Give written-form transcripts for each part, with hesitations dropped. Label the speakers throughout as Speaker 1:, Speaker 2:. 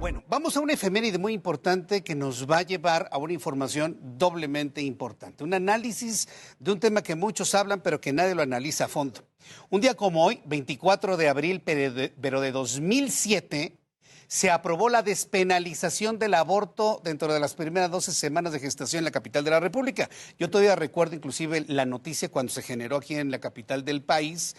Speaker 1: Bueno, vamos a una efeméride muy importante que nos va a llevar a una información doblemente importante. Un análisis de un tema que muchos hablan, pero que nadie lo analiza a fondo. Un día como hoy, 24 de abril, pero de 2007, se aprobó la despenalización del aborto dentro de las primeras 12 semanas de gestación en la capital de la República. Yo todavía recuerdo inclusive la noticia cuando se generó aquí en la capital del país.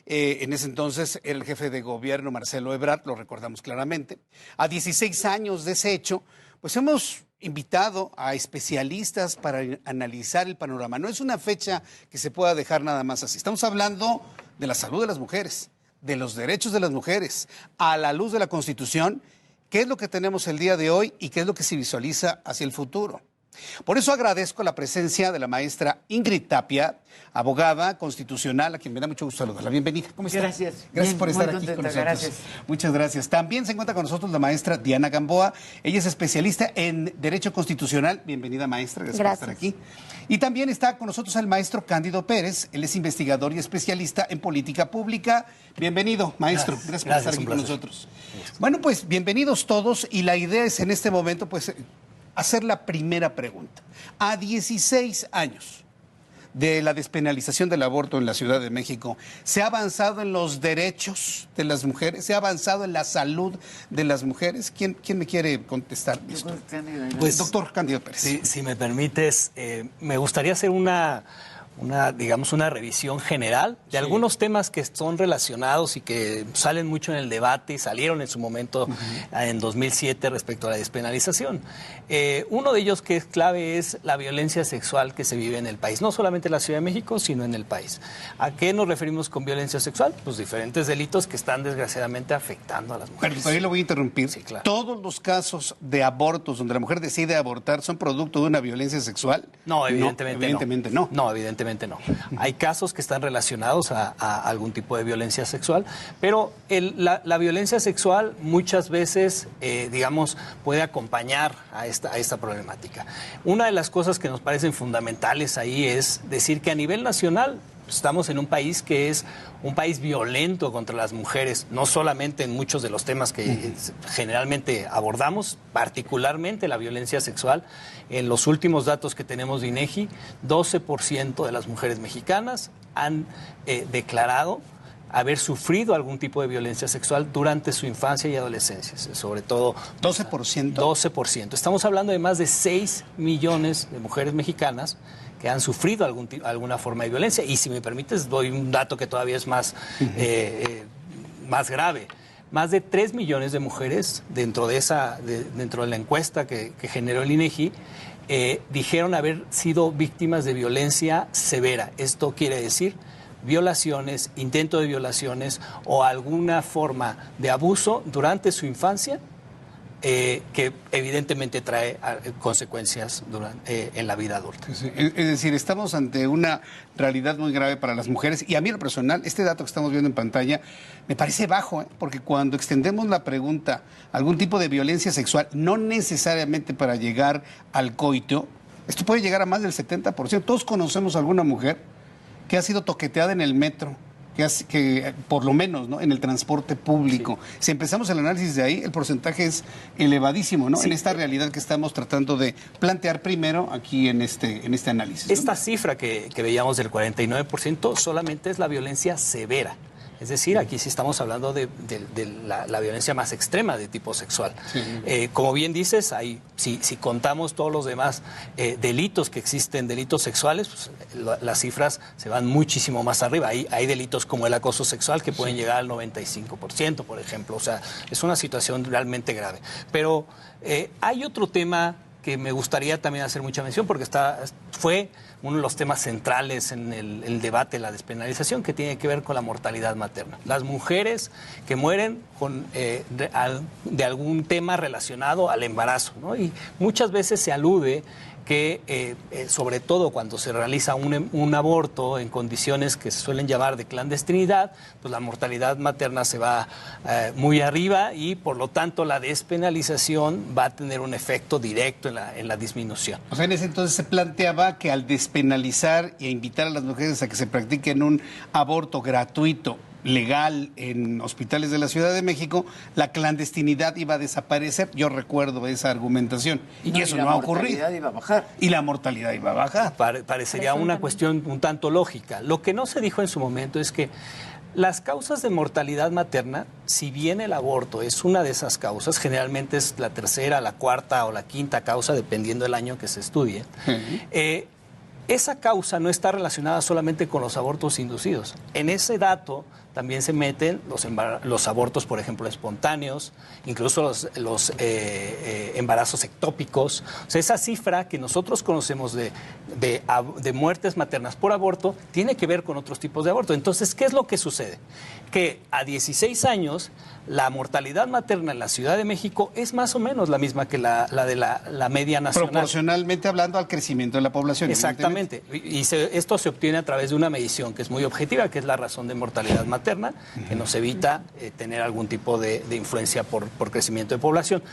Speaker 1: En ese entonces era el jefe de gobierno Marcelo Ebrard, lo recordamos claramente. A 16 años de ese hecho, pues hemos invitado a especialistas para analizar el panorama. No es una fecha que se pueda dejar nada más así. Estamos hablando de la salud de las mujeres, de los derechos de las mujeres, a la luz de la Constitución, qué es lo que tenemos el día de hoy y qué es lo que se visualiza hacia el futuro. Por eso agradezco la presencia de la maestra Ingrid Tapia, abogada constitucional, a quien me da mucho gusto saludarla. Bienvenida. ¿Cómo está?
Speaker 2: Gracias.
Speaker 1: Gracias
Speaker 2: bien,
Speaker 1: por estar aquí con nosotros.
Speaker 2: Gracias.
Speaker 1: Muchas gracias. También se encuentra con nosotros la maestra Diana Gamboa. Ella es especialista en Derecho Constitucional. Bienvenida, maestra. Gracias por estar aquí. Y también está con nosotros el maestro Cándido Pérez. Él es investigador y especialista en política pública. Bienvenido, maestro. Gracias por estar aquí con nosotros. Bueno, pues bienvenidos todos. Y la idea es en este momento, pues, hacer la primera pregunta. A 16 años de la despenalización del aborto en la Ciudad de México, ¿se ha avanzado en los derechos de las mujeres? ¿Se ha avanzado en la salud de las mujeres? ¿Quién me quiere contestar esto? Pues, doctor Cándido Pérez.
Speaker 3: Si me permites, me gustaría hacer una revisión general de algunos temas que son relacionados y que salen mucho en el debate y salieron en su momento en 2007 respecto a la despenalización. Uno de ellos que es clave es la violencia sexual que se vive en el país, no solamente en la Ciudad de México, sino en el país. ¿A qué nos referimos con violencia sexual? Pues diferentes delitos que están desgraciadamente afectando a las mujeres.
Speaker 1: Pero ahí lo voy a interrumpir.
Speaker 3: Sí, claro.
Speaker 1: ¿Todos los casos de abortos donde la mujer decide abortar son producto de una violencia sexual?
Speaker 3: No, evidentemente
Speaker 1: no.
Speaker 3: No, evidentemente no. Hay casos que están relacionados a algún tipo de violencia sexual, pero la violencia sexual muchas veces, puede acompañar a esta problemática. Una de las cosas que nos parecen fundamentales ahí es decir que a nivel nacional estamos en un país que es un país violento contra las mujeres, no solamente en muchos de los temas que generalmente abordamos, particularmente la violencia sexual. En los últimos datos que tenemos de INEGI, 12% de las mujeres mexicanas han declarado haber sufrido algún tipo de violencia sexual durante su infancia y adolescencia, sobre todo
Speaker 1: 12%.
Speaker 3: 12%. Estamos hablando de más de 6 millones de mujeres mexicanas que han sufrido alguna forma de violencia. Y si me permites, doy un dato que todavía es más grave. Más de 3 millones de mujeres dentro de la encuesta que generó el INEGI dijeron haber sido víctimas de violencia severa. Esto quiere decir violaciones, intento de violaciones o alguna forma de abuso durante su infancia que evidentemente trae consecuencias en la vida adulta.
Speaker 1: Sí, es decir, estamos ante una realidad muy grave para las mujeres y a mí en lo personal, este dato que estamos viendo en pantalla me parece bajo, porque cuando extendemos la pregunta a algún tipo de violencia sexual, no necesariamente para llegar al coito, esto puede llegar a más del 70%. Todos conocemos a alguna mujer que ha sido toqueteada en el metro, que por lo menos, ¿no?, en el transporte público. Sí. Si empezamos el análisis de ahí, el porcentaje es elevadísimo, ¿no? Sí. En esta realidad que estamos tratando de plantear primero aquí en este análisis, ¿no?
Speaker 3: Esta cifra que veíamos del 49% solamente es la violencia severa. Es decir, aquí sí estamos hablando de la violencia más extrema de tipo sexual. Sí. Como bien dices, si contamos todos los demás delitos que existen, delitos sexuales, pues, las cifras se van muchísimo más arriba. Hay delitos como el acoso sexual que pueden llegar al 95%, por ejemplo. O sea, es una situación realmente grave. Pero hay otro tema que me gustaría también hacer mucha mención porque fue uno de los temas centrales en el debate de la despenalización, que tiene que ver con la mortalidad materna. Las mujeres que mueren de algún tema relacionado al embarazo, ¿no? Y muchas veces se alude que sobre todo cuando se realiza un aborto en condiciones que se suelen llamar de clandestinidad, pues la mortalidad materna se va muy arriba y por lo tanto la despenalización va a tener un efecto directo en la disminución.
Speaker 1: O sea, en ese entonces se planteaba que al despenalizar e invitar a las mujeres a que se practiquen un aborto gratuito legal en hospitales de la Ciudad de México, la clandestinidad iba a desaparecer. Yo recuerdo esa argumentación. Y eso no ha ocurrido.
Speaker 2: La mortalidad iba a bajar.
Speaker 1: Y la mortalidad iba a bajar.
Speaker 3: Parecería una cuestión un tanto lógica. Lo que no se dijo en su momento es que las causas de mortalidad materna, si bien el aborto es una de esas causas, generalmente es la tercera, la cuarta o la quinta causa, dependiendo del año que se estudie, esa causa no está relacionada solamente con los abortos inducidos. En ese dato también se meten los abortos, por ejemplo, espontáneos, incluso los embarazos ectópicos. O sea, esa cifra que nosotros conocemos de muertes maternas por aborto tiene que ver con otros tipos de aborto. Entonces, ¿qué es lo que sucede? Que a 16 años la mortalidad materna en la Ciudad de México es más o menos la misma que la de la media nacional.
Speaker 1: Proporcionalmente hablando al crecimiento de la población.
Speaker 3: Exactamente. Y esto se obtiene a través de una medición que es muy objetiva, que es la razón de mortalidad materna, que nos evita tener algún tipo de influencia por crecimiento de población.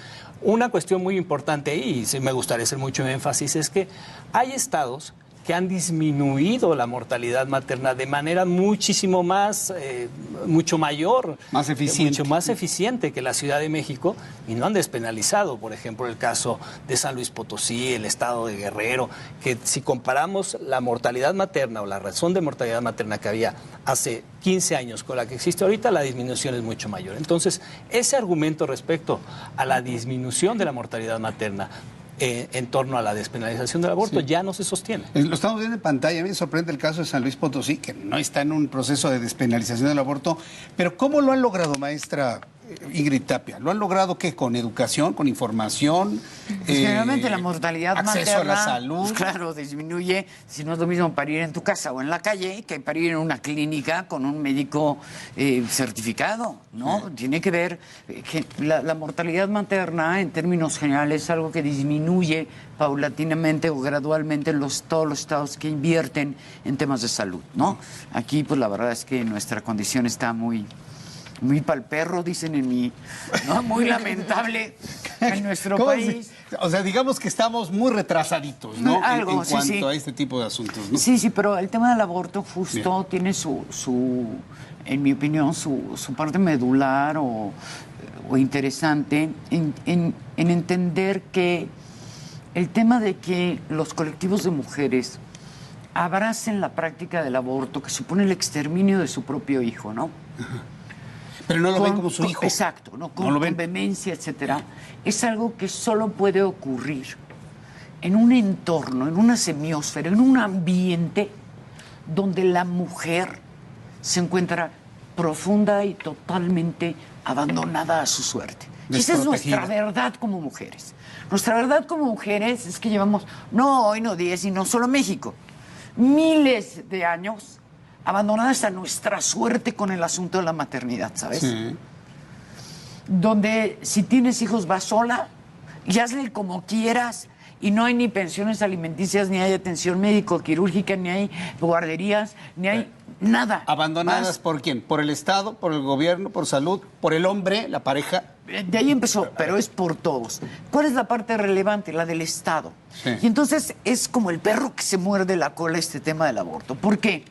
Speaker 3: Una cuestión muy importante, y sí me gustaría hacer mucho énfasis, es que hay estados que han disminuido la mortalidad materna de manera muchísimo más, mucho mayor.
Speaker 1: Más eficiente.
Speaker 3: Mucho más eficiente que la Ciudad de México, y no han despenalizado. Por ejemplo, el caso de San Luis Potosí, el estado de Guerrero, que si comparamos la mortalidad materna o la razón de mortalidad materna que había hace 15 años con la que existe ahorita, la disminución es mucho mayor. Entonces, ese argumento respecto a la disminución de la mortalidad materna en torno a la despenalización del aborto ya no se sostiene.
Speaker 1: Lo estamos viendo en pantalla. A mí me sorprende el caso de San Luis Potosí, que no está en un proceso de despenalización del aborto. Pero ¿cómo lo han logrado, maestra Ingrid Tapia? ¿Lo han logrado qué? ¿Con educación, con información?
Speaker 2: Pues generalmente la mortalidad
Speaker 1: acceso
Speaker 2: materna,
Speaker 1: a la salud.
Speaker 2: Pues claro, disminuye. Si no es lo mismo parir en tu casa o en la calle que parir en una clínica con un médico certificado, ¿no? Sí. Tiene que ver que la mortalidad materna, en términos generales, es algo que disminuye paulatinamente o gradualmente todos los estados que invierten en temas de salud, ¿no? Aquí, pues la verdad es que nuestra condición está muy pa'l perro, dicen en mi, ¿no? Muy lamentable en nuestro país.
Speaker 1: O sea, digamos que estamos muy retrasaditos, ¿no?
Speaker 2: Algo,
Speaker 1: en cuanto a este tipo de asuntos, ¿no?
Speaker 2: Sí, pero el tema del aborto justo tiene en mi opinión, su parte medular o interesante en entender que el tema de que los colectivos de mujeres abracen la práctica del aborto, que supone el exterminio de su propio hijo, ¿no?
Speaker 1: Ajá. Pero no lo ven como su hijo.
Speaker 2: Exacto, ¿no? Con vehemencia, etcétera. Es algo que solo puede ocurrir en un entorno, en una semiósfera, en un ambiente donde la mujer se encuentra profunda y totalmente abandonada a su suerte. Esa es nuestra verdad como mujeres. Nuestra verdad como mujeres es que llevamos, no hoy, no 10, y no solo México, miles de años abandonadas a nuestra suerte con el asunto de la maternidad, ¿sabes? Sí. Donde si tienes hijos vas sola y hazle como quieras y no hay ni pensiones alimenticias, ni hay atención médico-quirúrgica, ni hay guarderías, ni hay nada.
Speaker 1: ¿Abandonadas por quién? ¿Por el Estado, por el gobierno, por salud, por el hombre, la pareja?
Speaker 2: De ahí empezó, pero es por todos. ¿Cuál es la parte relevante? La del Estado. Sí. Y entonces es como el perro que se muerde la cola este tema del aborto. ¿Por qué?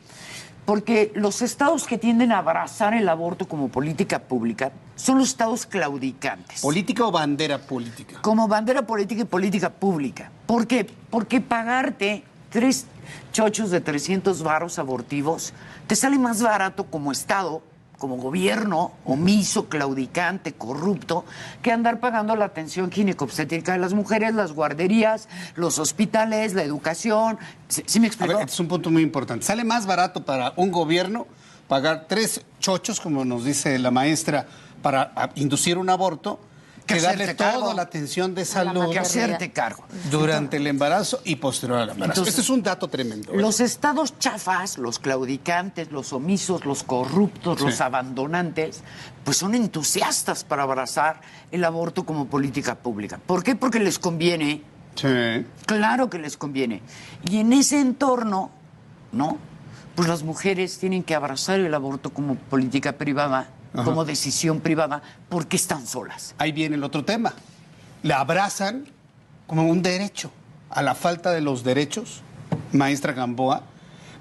Speaker 2: Porque los estados que tienden a abrazar el aborto como política pública son los estados claudicantes.
Speaker 1: ¿Política o bandera política?
Speaker 2: Como bandera política y política pública. ¿Por qué? Porque pagarte 3 chochos de 300 varos abortivos te sale más barato como estado, como gobierno omiso, claudicante, corrupto, que andar pagando la atención ginecobstétrica de las mujeres, las guarderías, los hospitales, la educación. ¿Sí me explico?
Speaker 1: A ver, es un punto muy importante. Sale más barato para un gobierno pagar 3 chochos, como nos dice la maestra, para inducir un aborto, que darle toda la atención de salud
Speaker 2: que hacerte cargo
Speaker 1: durante el embarazo y posterior al embarazo. Este es un dato tremendo.
Speaker 2: Los estados chafas, los claudicantes, los omisos, los corruptos, los abandonantes, pues son entusiastas para abrazar el aborto como política pública. ¿Por qué? Porque les conviene.
Speaker 1: Sí.
Speaker 2: Claro que les conviene. Y en ese entorno, ¿no? Pues las mujeres tienen que abrazar el aborto como política privada, como decisión privada, porque están solas.
Speaker 1: Ahí viene el otro tema. La abrazan como un derecho. A la falta de los derechos, maestra Gamboa,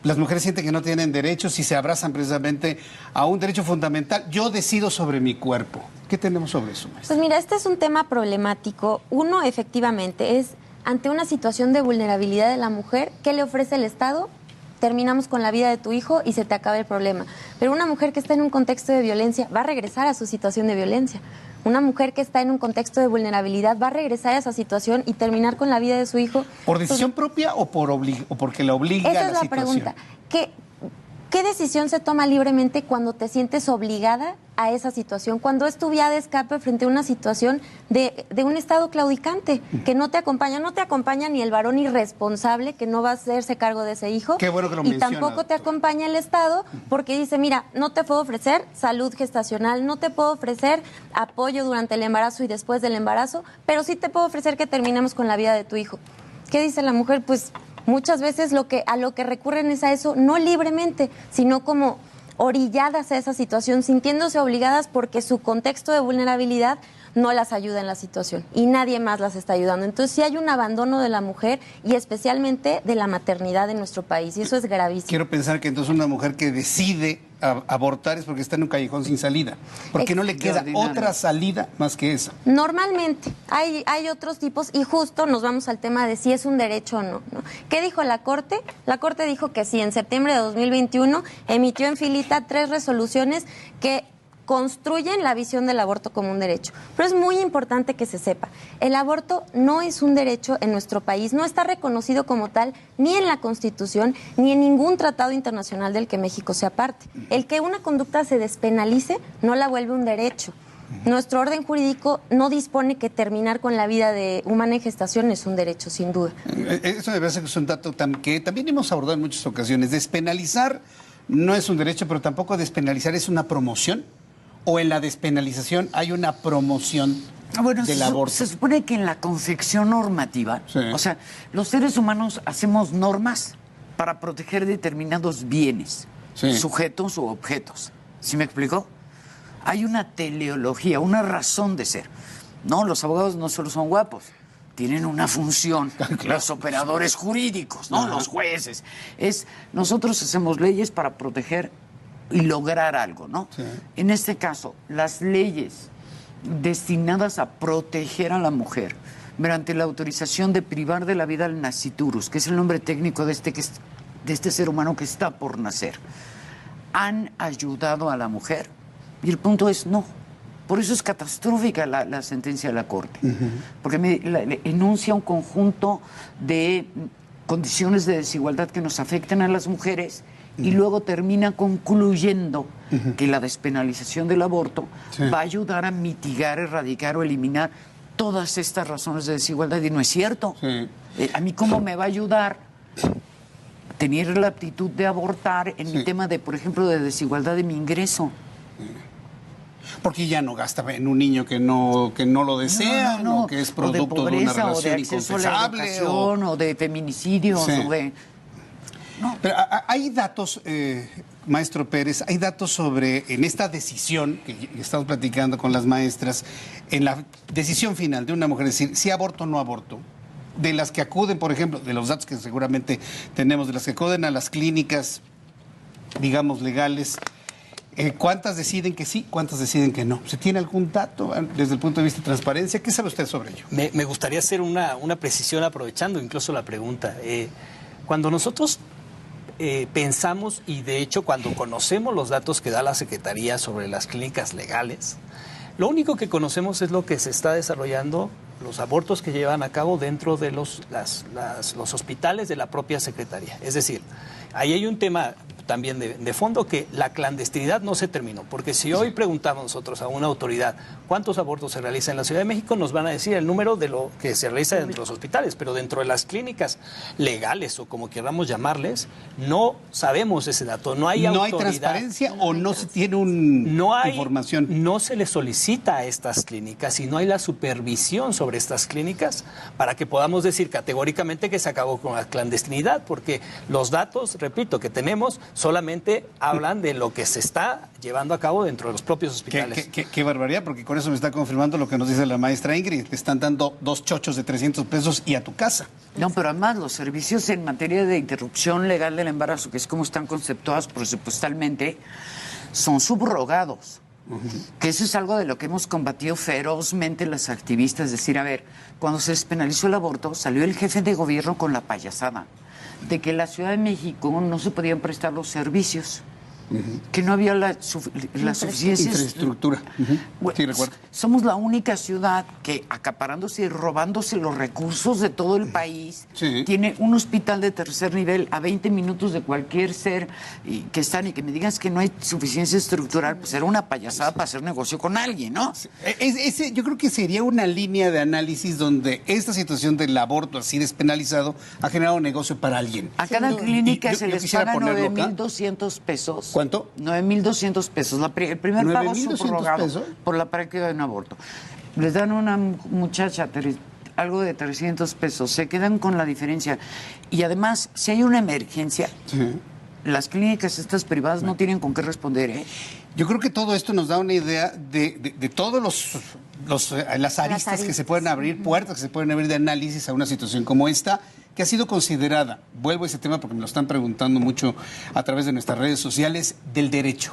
Speaker 1: Las mujeres sienten que no tienen derechos y se abrazan precisamente a un derecho fundamental. Yo decido sobre mi cuerpo. ¿Qué tenemos sobre eso, maestra?
Speaker 4: Pues mira, este es un tema problemático. Uno, efectivamente, es ante una situación de vulnerabilidad de la mujer, ¿qué le ofrece el Estado? Terminamos con la vida de tu hijo y se te acaba el problema. Pero una mujer que está en un contexto de violencia va a regresar a su situación de violencia. Una mujer que está en un contexto de vulnerabilidad va a regresar a esa situación y terminar con la vida de su hijo.
Speaker 1: ¿Por decisión propia o porque la obliga
Speaker 4: esa
Speaker 1: a la
Speaker 4: es la
Speaker 1: situación?
Speaker 4: pregunta. ¿Qué decisión se toma libremente cuando te sientes obligada a esa situación? Cuando es tu vía de escape frente a una situación de un estado claudicante que no te acompaña ni el varón irresponsable que no va a hacerse cargo de ese hijo.
Speaker 1: Qué bueno que lo
Speaker 4: y
Speaker 1: menciona,
Speaker 4: tampoco te
Speaker 1: doctora.
Speaker 4: acompaña el Estado porque dice, mira, no te puedo ofrecer salud gestacional, no te puedo ofrecer apoyo durante el embarazo y después del embarazo, pero sí te puedo ofrecer que terminemos con la vida de tu hijo. ¿Qué dice la mujer? Pues muchas veces a lo que recurren es a eso, no libremente, sino como orilladas a esa situación, sintiéndose obligadas porque su contexto de vulnerabilidad no las ayuda en la situación y nadie más las está ayudando. Entonces sí hay un abandono de la mujer y especialmente de la maternidad en nuestro país y eso es gravísimo.
Speaker 1: Quiero pensar que entonces una mujer que decide abortar es porque está en un callejón sin salida, porque no le queda otra salida más que esa.
Speaker 4: Normalmente, hay otros tipos y justo nos vamos al tema de si es un derecho o no, ¿no? ¿Qué dijo la Corte? La Corte dijo que sí, en septiembre de 2021 emitió en filita 3 resoluciones que construyen la visión del aborto como un derecho. Pero es muy importante que se sepa, el aborto no es un derecho en nuestro país, no está reconocido como tal ni en la Constitución ni en ningún tratado internacional del que México sea parte. El que una conducta se despenalice no la vuelve un derecho. Nuestro orden jurídico no dispone que terminar con la vida humana en gestación es un derecho, sin duda.
Speaker 1: Eso me parece que es un dato que también hemos abordado en muchas ocasiones. Despenalizar no es un derecho, pero tampoco despenalizar es una promoción. ¿O en la despenalización hay una promoción del aborto?
Speaker 2: Se supone que en la concepción normativa,
Speaker 1: sí.
Speaker 2: O sea, los seres humanos hacemos normas para proteger determinados bienes,
Speaker 1: sí.
Speaker 2: Sujetos o objetos. ¿Sí me explico? Hay una teleología, una razón de ser. No, los abogados no solo son guapos, tienen una función. Claro. Los operadores jurídicos, ¿no? Ajá. Los jueces. Nosotros hacemos leyes para proteger y lograr algo, ¿no? Sí. En este caso, las leyes destinadas a proteger a la mujer mediante la autorización de privar de la vida al nasciturus, que es el nombre técnico de este ser humano que está por nacer, ¿han ayudado a la mujer? Y el punto es no. Por eso es catastrófica la sentencia de la Corte, porque enuncia un conjunto de condiciones de desigualdad que nos afectan a las mujeres y luego termina concluyendo que la despenalización del aborto va a ayudar a mitigar, erradicar o eliminar todas estas razones de desigualdad. Y no es cierto. Sí. ¿A mí cómo me va a ayudar tener la aptitud de abortar en mi tema de, por ejemplo, de desigualdad de mi ingreso?
Speaker 1: Porque ya no gasta en un niño que no lo desea, o que es producto de una relación inconfesable.
Speaker 2: O de feminicidios, o de...
Speaker 1: No. Pero hay datos, maestro Pérez, hay datos sobre, en esta decisión que estamos platicando con las maestras, en la decisión final de una mujer, es decir, si aborto o no aborto, de las que acuden, por ejemplo, de los datos que seguramente tenemos, de las que acuden a las clínicas, digamos, legales, ¿cuántas deciden que sí, cuántas deciden que no? ¿Se tiene algún dato desde el punto de vista de transparencia? ¿Qué sabe usted sobre ello?
Speaker 3: Me gustaría hacer una precisión aprovechando incluso la pregunta. Cuando nosotros pensamos, y de hecho cuando conocemos los datos que da la Secretaría sobre las clínicas legales, lo único que conocemos es lo que se está desarrollando, los abortos que llevan a cabo dentro de los hospitales de la propia Secretaría. Es decir, ahí hay un tema también de fondo, que la clandestinidad no se terminó, porque si hoy preguntamos nosotros a una autoridad cuántos abortos se realizan en la Ciudad de México, nos van a decir el número de lo que se realiza dentro de los hospitales, pero dentro de las clínicas legales o como queramos llamarles, no sabemos ese dato, no hay autoridad.
Speaker 1: ¿No hay transparencia o no se tiene información?
Speaker 3: No se le solicita a estas clínicas y no hay la supervisión sobre estas clínicas para que podamos decir categóricamente que se acabó con la clandestinidad, porque los datos, repito, que tenemos solamente hablan de lo que se está llevando a cabo dentro de los propios hospitales.
Speaker 1: Qué barbaridad, porque con eso me está confirmando lo que nos dice la maestra Ingrid. Te están dando 2 chochos de 300 pesos y a tu casa.
Speaker 2: No, pero además los servicios en materia de interrupción legal del embarazo, que es como están conceptuados presupuestalmente, son subrogados. Que eso es algo de lo que hemos combatido ferozmente las activistas. Es decir, a ver, cuando se despenalizó el aborto, salió el jefe de gobierno con la payasada de que en la Ciudad de México no se podían prestar los servicios. Que no había la suficiencia
Speaker 1: infraestructura.
Speaker 2: Bueno,
Speaker 1: Sí, recuerdo.
Speaker 2: somos la única ciudad que, acaparándose y robándose los recursos de todo el país,
Speaker 1: Sí.
Speaker 2: tiene un hospital de tercer nivel a 20 minutos de cualquier ser que están, y que me digas que no hay suficiencia estructural, pues era una payasada para hacer negocio con alguien, ¿no?
Speaker 1: Yo creo que sería una línea de análisis donde esta situación del aborto así despenalizado ha generado negocio para alguien.
Speaker 2: A cada clínica
Speaker 1: Y
Speaker 2: se
Speaker 1: yo
Speaker 2: les
Speaker 1: quisiera
Speaker 2: paga
Speaker 1: ponerlo acá.
Speaker 2: 9,200 pesos.
Speaker 1: ¿Cuánto?
Speaker 2: 9,200 pesos. El primer pago
Speaker 1: 9,200
Speaker 2: subrogado
Speaker 1: pesos.
Speaker 2: por la práctica de un aborto. Les dan a una muchacha algo de 300 pesos. Se quedan con la diferencia. Y además, si hay una emergencia, las clínicas estas privadas no tienen con qué responder, ¿eh?
Speaker 1: Yo creo que todo esto nos da una idea de todos las aristas que se pueden abrir, puertas que se pueden abrir de análisis a una situación como esta, que ha sido considerada, vuelvo a ese tema porque me lo están preguntando mucho a través de nuestras redes sociales, del derecho.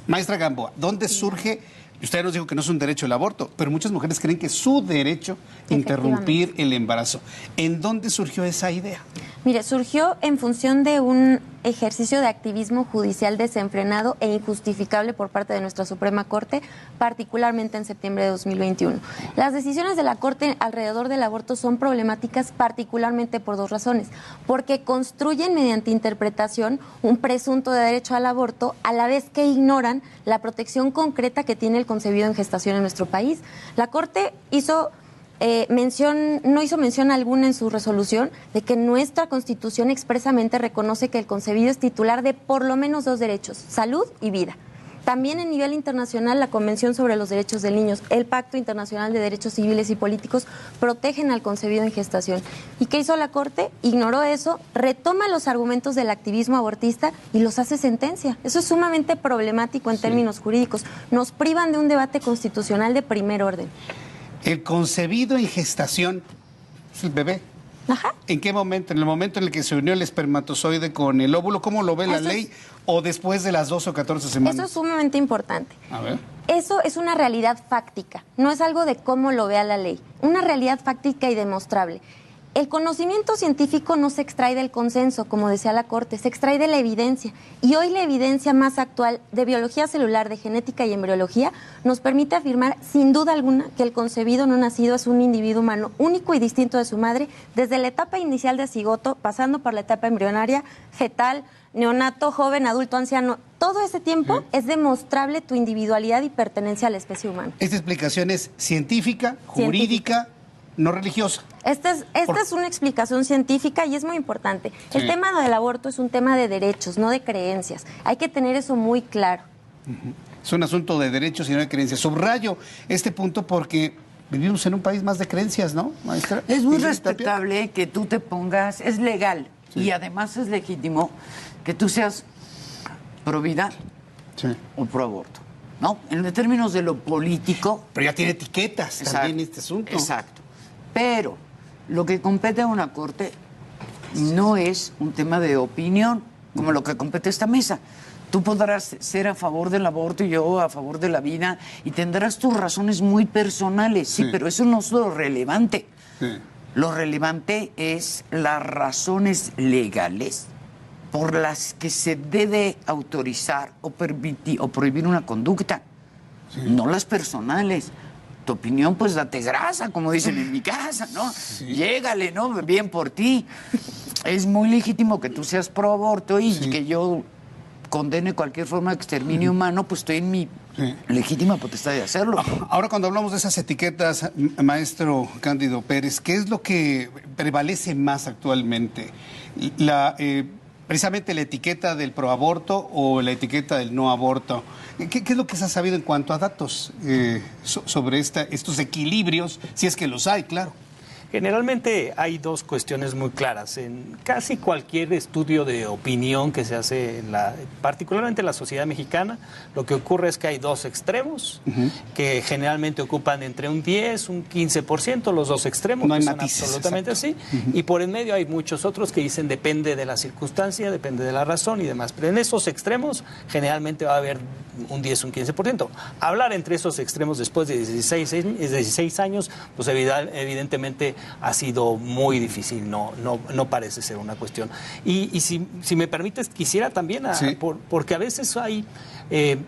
Speaker 1: Maestra Gamboa, ¿dónde surge? Usted nos dijo que no es un derecho el aborto, pero muchas mujeres creen que es su derecho interrumpir el embarazo. ¿En dónde surgió esa idea?
Speaker 4: Mire, surgió en función de un ejercicio de activismo judicial desenfrenado e injustificable por parte de nuestra Suprema Corte, particularmente en septiembre de 2021. Las decisiones de la Corte alrededor del aborto son problemáticas particularmente por 2 razones. Porque construyen mediante interpretación un presunto de derecho al aborto, a la vez que ignoran la protección concreta que tiene el concebido en gestación en nuestro país. La Corte no hizo mención alguna en su resolución de que nuestra Constitución expresamente reconoce que el concebido es titular de por lo menos 2 derechos, salud y vida. También en nivel internacional, la Convención sobre los Derechos de Niños, el Pacto Internacional de Derechos Civiles y Políticos protegen al concebido en gestación. ¿Y qué hizo la Corte? Ignoró eso, retoma los argumentos del activismo abortista y los hace sentencia. Eso es sumamente problemático en términos jurídicos. Nos privan de un debate constitucional de primer orden.
Speaker 1: El concebido en gestación es el bebé.
Speaker 4: Ajá.
Speaker 1: ¿En qué momento? ¿En el momento en el que se unió el espermatozoide con el óvulo? ¿Cómo lo ve la ley? ¿O después de las 12 o 14 semanas?
Speaker 4: Eso es sumamente importante.
Speaker 1: A ver.
Speaker 4: Eso es una realidad fáctica, no es algo de cómo lo vea la ley. Una realidad fáctica y demostrable. El conocimiento científico no se extrae del consenso, como decía la Corte, se extrae de la evidencia. Y hoy la evidencia más actual de biología celular, de genética y embriología nos permite afirmar sin duda alguna que el concebido no nacido es un individuo humano único y distinto de su madre, desde la etapa inicial de cigoto, pasando por la etapa embrionaria, fetal, neonato, joven, adulto, anciano. Todo ese tiempo es demostrable tu individualidad y pertenencia a la especie humana.
Speaker 1: Esta explicación es científica, jurídica, no religiosa.
Speaker 4: Esta es una explicación científica y es muy importante.
Speaker 1: Sí.
Speaker 4: El tema del aborto es un tema de derechos, no de creencias. Hay que tener eso muy claro.
Speaker 1: Es un asunto de derechos y no de creencias. Subrayo este punto porque vivimos en un país más de creencias, ¿no, maestra?
Speaker 2: Es muy
Speaker 1: Ingrid Tapia.
Speaker 2: respetable que tú te pongas, es legal y además es legítimo que tú seas pro vida o pro aborto, ¿no? En términos de lo político.
Speaker 1: Pero ya tiene etiquetas también este asunto.
Speaker 2: Exacto. Pero lo que compete a una corte no es un tema de opinión, como lo que compete a esta mesa. Tú podrás ser a favor del aborto y yo a favor de la vida y tendrás tus razones muy personales, sí, pero eso no es lo relevante.
Speaker 1: Sí.
Speaker 2: Lo relevante es las razones legales por las que se debe autorizar o permitir o prohibir una conducta, no las personales. Tu opinión, pues date grasa, como dicen en mi casa, ¿no? Sí. Llégale, ¿no? Bien por ti. Es muy legítimo que tú seas pro aborto y que yo condene cualquier forma de exterminio humano, pues estoy en mi legítima potestad de hacerlo.
Speaker 1: Ahora, cuando hablamos de esas etiquetas, maestro Cándido Pérez, ¿qué es lo que prevalece más actualmente? Precisamente la etiqueta del proaborto o la etiqueta del no aborto. ¿Qué es lo que se ha sabido en cuanto a datos sobre estos equilibrios, si es que los hay, claro?
Speaker 3: Generalmente hay dos cuestiones muy claras. En casi cualquier estudio de opinión que se hace, particularmente en la sociedad mexicana, lo que ocurre es que hay dos extremos que generalmente ocupan entre un 10, un 15%, los dos extremos,
Speaker 1: no hay
Speaker 3: que son
Speaker 1: matices,
Speaker 3: absolutamente así. Y por en medio hay muchos otros que dicen depende de la circunstancia, depende de la razón y demás. Pero en esos extremos generalmente va a haber un 10, un 15%. Hablar entre esos extremos después de 16 años, pues evidentemente ha sido muy difícil, no parece ser una cuestión. Y si me permites, quisiera también, porque a veces hay,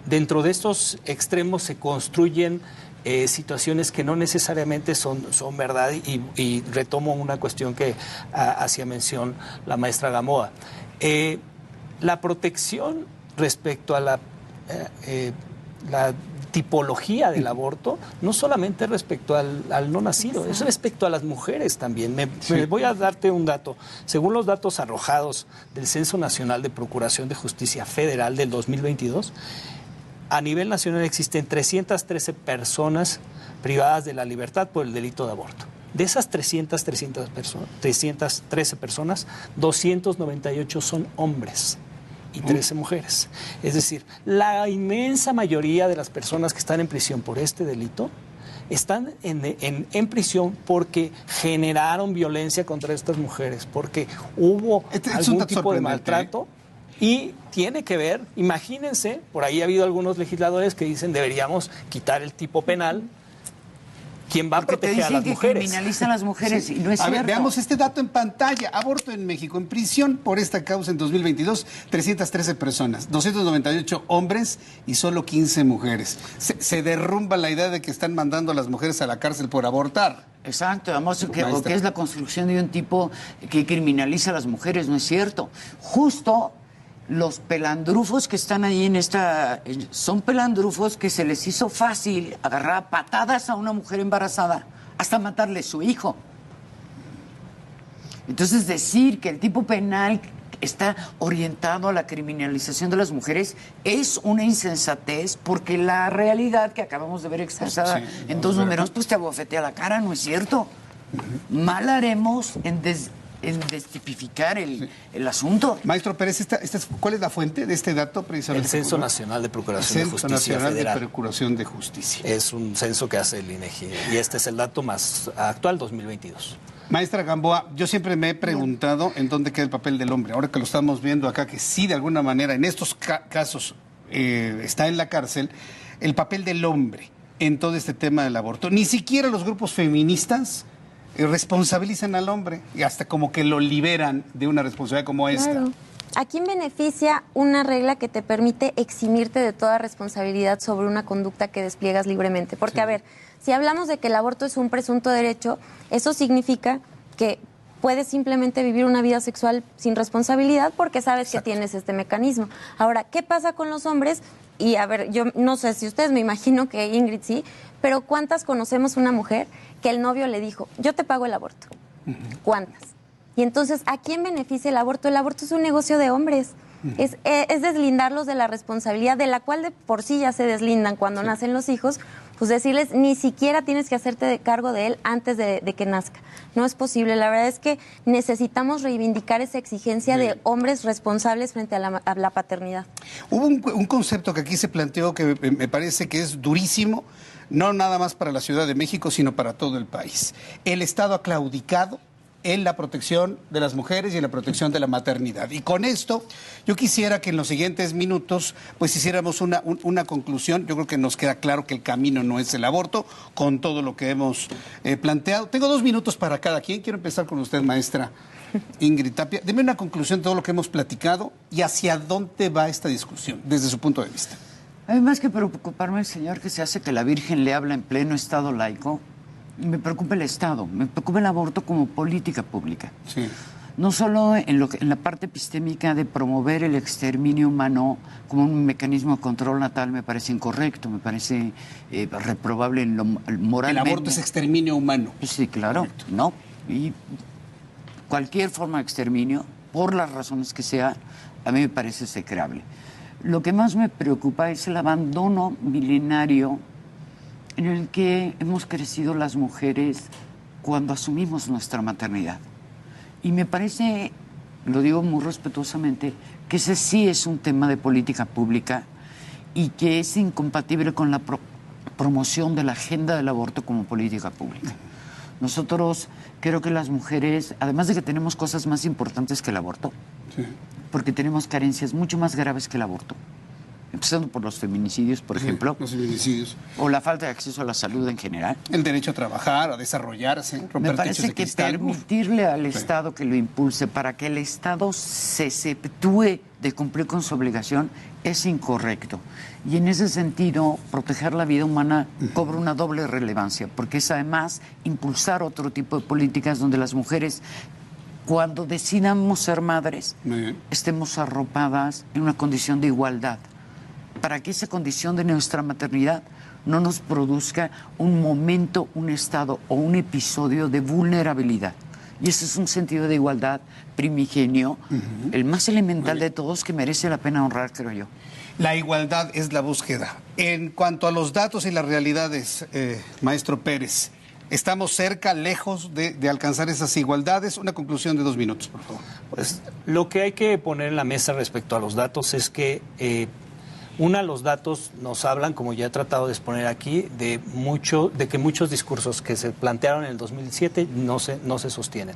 Speaker 3: dentro de estos extremos se construyen situaciones que no necesariamente son verdad, y retomo una cuestión que hacía mención la maestra Gamboa. La protección respecto a la tipología del aborto, no solamente respecto al no nacido, es respecto a las mujeres también. Me voy a darte un dato. Según los datos arrojados del Censo Nacional de Procuración de Justicia Federal del 2022, a nivel nacional existen 313 personas privadas de la libertad por el delito de aborto. De esas 313 personas, 298 son hombres y 13 mujeres. Es decir, la inmensa mayoría de las personas que están en prisión por este delito están en prisión porque generaron violencia contra estas mujeres, porque hubo algún tipo de maltrato. Y tiene que ver, imagínense, por ahí ha habido algunos legisladores que dicen deberíamos quitar el tipo penal. ¿Quién va a proteger a las mujeres?
Speaker 2: Criminalizan a las mujeres y no es cierto.
Speaker 1: Ver, veamos este dato en pantalla. Aborto en México. En prisión por esta causa en 2022, 313 personas, 298 hombres y solo 15 mujeres. Se derrumba la idea de que están mandando a las mujeres a la cárcel por abortar.
Speaker 2: Exacto, además que es la construcción de un tipo que criminaliza a las mujeres, no es cierto. Justo los pelandrufos que están ahí son pelandrufos que se les hizo fácil agarrar a patadas a una mujer embarazada hasta matarle a su hijo. Entonces decir que el tipo penal está orientado a la criminalización de las mujeres es una insensatez, porque la realidad que acabamos de ver expresada en dos números pues te abofetea la cara, ¿no es cierto? Mal haremos en destipificar el asunto.
Speaker 1: Maestro Pérez, ¿cuál es la fuente de este dato precisamente?
Speaker 3: El Censo Nacional de Procuración de Justicia
Speaker 1: Nacional
Speaker 3: Federal.
Speaker 1: de Procuración de Justicia.
Speaker 3: Es un censo que hace el INEGI y este es el dato más actual, 2022.
Speaker 1: Maestra Gamboa, yo siempre me he preguntado en dónde queda el papel del hombre. Ahora que lo estamos viendo acá, que sí, de alguna manera, en estos casos está en la cárcel, el papel del hombre en todo este tema del aborto. Ni siquiera los grupos feministas responsabilizan al hombre y hasta como que lo liberan de una responsabilidad como esta.
Speaker 4: Claro. ¿A quién beneficia una regla que te permite eximirte de toda responsabilidad sobre una conducta que despliegas libremente? Porque, a ver, si hablamos de que el aborto es un presunto derecho, eso significa que puedes simplemente vivir una vida sexual sin responsabilidad porque sabes que tienes este mecanismo. Ahora, ¿qué pasa con los hombres? Y, a ver, yo no sé si ustedes, me imagino que Ingrid sí, pero ¿cuántas conocemos una mujer que el novio le dijo, yo te pago el aborto? ¿Cuántas? Y entonces, ¿a quién beneficia el aborto? El aborto es un negocio de hombres. Es deslindarlos de la responsabilidad, de la cual de por sí ya se deslindan cuando nacen los hijos, pues decirles, ni siquiera tienes que hacerte de cargo de él antes de que nazca. No es posible. La verdad es que necesitamos reivindicar esa exigencia de hombres responsables frente a la paternidad.
Speaker 1: Hubo un concepto que aquí se planteó que me parece que es durísimo, no nada más para la Ciudad de México, sino para todo el país. El Estado ha claudicado en la protección de las mujeres y en la protección de la maternidad. Y con esto, yo quisiera que en los siguientes minutos pues hiciéramos una conclusión. Yo creo que nos queda claro que el camino no es el aborto, con todo lo que hemos planteado. Tengo 2 minutos para cada quien. Quiero empezar con usted, maestra Ingrid Tapia. Deme una conclusión de todo lo que hemos platicado y hacia dónde va esta discusión, desde su punto de vista.
Speaker 2: Hay más que preocuparme el señor que se hace que la Virgen le habla en pleno Estado laico. Me preocupa el Estado, me preocupa el aborto como política pública.
Speaker 1: Sí.
Speaker 2: No solo en la parte epistémica de promover el exterminio humano como un mecanismo de control natal me parece incorrecto, me parece reprobable moralmente.
Speaker 1: El aborto es exterminio humano.
Speaker 2: Sí, claro, correcto. No. Y cualquier forma de exterminio, por las razones que sea, a mí me parece execrable. Lo que más me preocupa es el abandono milenario en el que hemos crecido las mujeres cuando asumimos nuestra maternidad. Y me parece, lo digo muy respetuosamente, que ese sí es un tema de política pública y que es incompatible con la promoción de la agenda del aborto como política pública. Nosotros creo que las mujeres, además de que tenemos cosas más importantes que el aborto, sí, porque tenemos carencias mucho más graves que el aborto, empezando por los feminicidios, por ejemplo.
Speaker 1: Los feminicidios.
Speaker 2: O la falta de acceso a la salud en general.
Speaker 1: El derecho a trabajar, a desarrollarse, romper
Speaker 2: Me parece
Speaker 1: techos de
Speaker 2: que
Speaker 1: cristal.
Speaker 2: permitirle al Estado que lo impulse para que el Estado se exceptúe de cumplir con su obligación es incorrecto. Y en ese sentido, proteger la vida humana cobra una doble relevancia, porque es además impulsar otro tipo de políticas donde las mujeres, cuando decidamos ser madres, estemos arropadas en una condición de igualdad, para que esa condición de nuestra maternidad no nos produzca un momento, un estado o un episodio de vulnerabilidad. Y ese es un sentido de igualdad primigenio, el más elemental de todos, que merece la pena honrar, creo yo.
Speaker 1: La igualdad es la búsqueda. En cuanto a los datos y las realidades, maestro Pérez, ¿estamos cerca, lejos de alcanzar esas igualdades? Una conclusión de 2 minutos, por favor.
Speaker 3: Pues lo que hay que poner en la mesa respecto a los datos es que los datos nos hablan, como ya he tratado de exponer aquí, de que muchos discursos que se plantearon en el 2007 no se sostienen.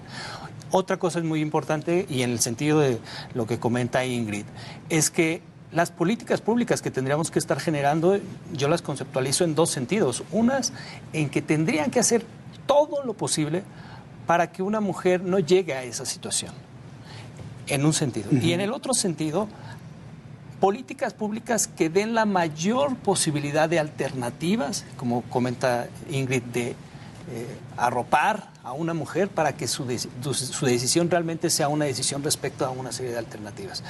Speaker 3: Otra cosa es muy importante, y en el sentido de lo que comenta Ingrid, es que las políticas públicas que tendríamos que estar generando, yo las conceptualizo en 2 sentidos. Unas, en que tendrían que hacer todo lo posible para que una mujer no llegue a esa situación, en un sentido. Y en el otro sentido, políticas públicas que den la mayor posibilidad de alternativas, como comenta Ingrid, de arropar a una mujer para que su decisión realmente sea una decisión respecto a una serie de alternativas.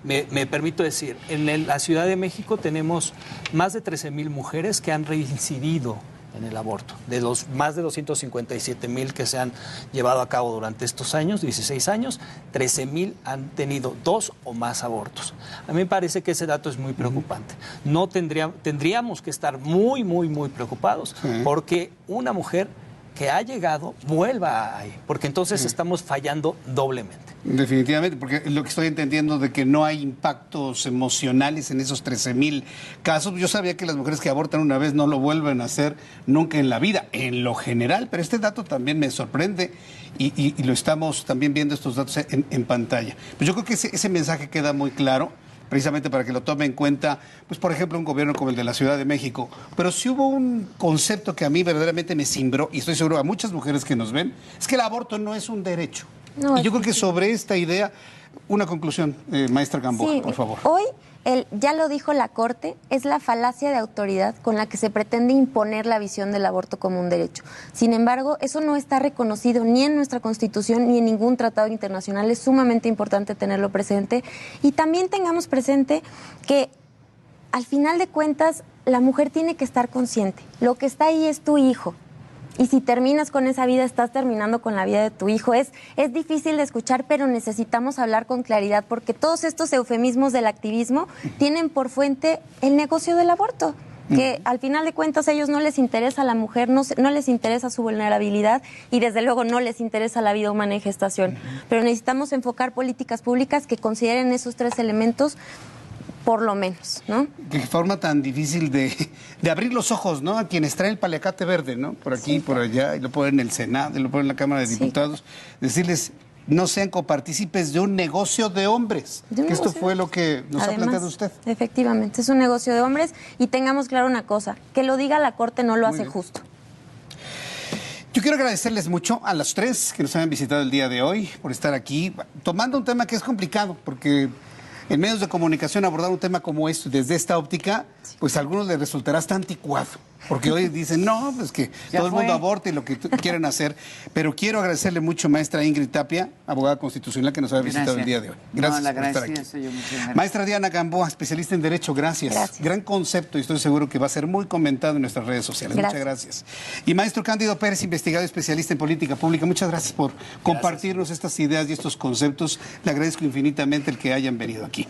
Speaker 3: Me permito decir, en la Ciudad de México tenemos más de 13,000 mujeres que han reincidido en el aborto. De los más de 257,000 que se han llevado a cabo durante estos años, 16 años, 13,000 han tenido 2 o más abortos. A mí me parece que ese dato es muy preocupante. No tendríamos que estar muy, muy, muy preocupados porque una mujer que ha llegado vuelva ahí, porque entonces estamos fallando doblemente.
Speaker 1: Definitivamente, porque lo que estoy entendiendo de que no hay impactos emocionales en esos 13,000 casos. Yo sabía que las mujeres que abortan una vez no lo vuelven a hacer nunca en la vida, en lo general, pero este dato también me sorprende y lo estamos también viendo estos datos en pantalla. Pues yo creo que ese mensaje queda muy claro, precisamente para que lo tome en cuenta, pues por ejemplo, un gobierno como el de la Ciudad de México. Pero si hubo un concepto que a mí verdaderamente me cimbró, y estoy seguro a muchas mujeres que nos ven, es que el aborto no es un derecho. No, y yo creo que sobre esta idea, una conclusión, maestra Gamboa, sí, por favor.
Speaker 4: Hoy, ya lo dijo la Corte, es la falacia de autoridad con la que se pretende imponer la visión del aborto como un derecho. Sin embargo, eso no está reconocido ni en nuestra Constitución ni en ningún tratado internacional. Es sumamente importante tenerlo presente. Y también tengamos presente que, al final de cuentas, la mujer tiene que estar consciente. Lo que está ahí es tu hijo. Y si terminas con esa vida, estás terminando con la vida de tu hijo. Es difícil de escuchar, pero necesitamos hablar con claridad, porque todos estos eufemismos del activismo tienen por fuente el negocio del aborto, que al final de cuentas a ellos no les interesa la mujer, no les interesa su vulnerabilidad y desde luego no les interesa la vida humana en gestación. Pero necesitamos enfocar políticas públicas que consideren esos 3 elementos, por lo menos, ¿no? Qué
Speaker 1: forma tan difícil de abrir los ojos, ¿no? A quienes traen el paliacate verde, ¿no? Por aquí, sí, por allá, y lo ponen en el Senado, y lo ponen en la Cámara de Diputados. Decirles, no sean copartícipes de un negocio de hombres. Que esto fue lo que nos ha planteado usted.
Speaker 4: Efectivamente, es un negocio de hombres, y tengamos claro una cosa, que lo diga la Corte no lo hace justo.
Speaker 1: Yo quiero agradecerles mucho a las 3 que nos han visitado el día de hoy por estar aquí, tomando un tema que es complicado, porque en medios de comunicación abordar un tema como este desde esta óptica, pues a algunos les resultará hasta anticuado, porque hoy dicen, no, pues que todo el mundo aborte y lo que quieren hacer. Pero quiero agradecerle mucho, maestra Ingrid Tapia, abogada constitucional, que nos ha visitado el día de hoy. Gracias por estar aquí. Maestra Diana Gamboa, especialista en Derecho, gracias. Gran concepto, y estoy seguro que va a ser muy comentado en nuestras redes sociales. Muchas gracias. Y maestro Cándido Pérez, investigador especialista en política pública, muchas gracias por compartirnos estas ideas y estos conceptos. Le agradezco infinitamente el que hayan venido aquí.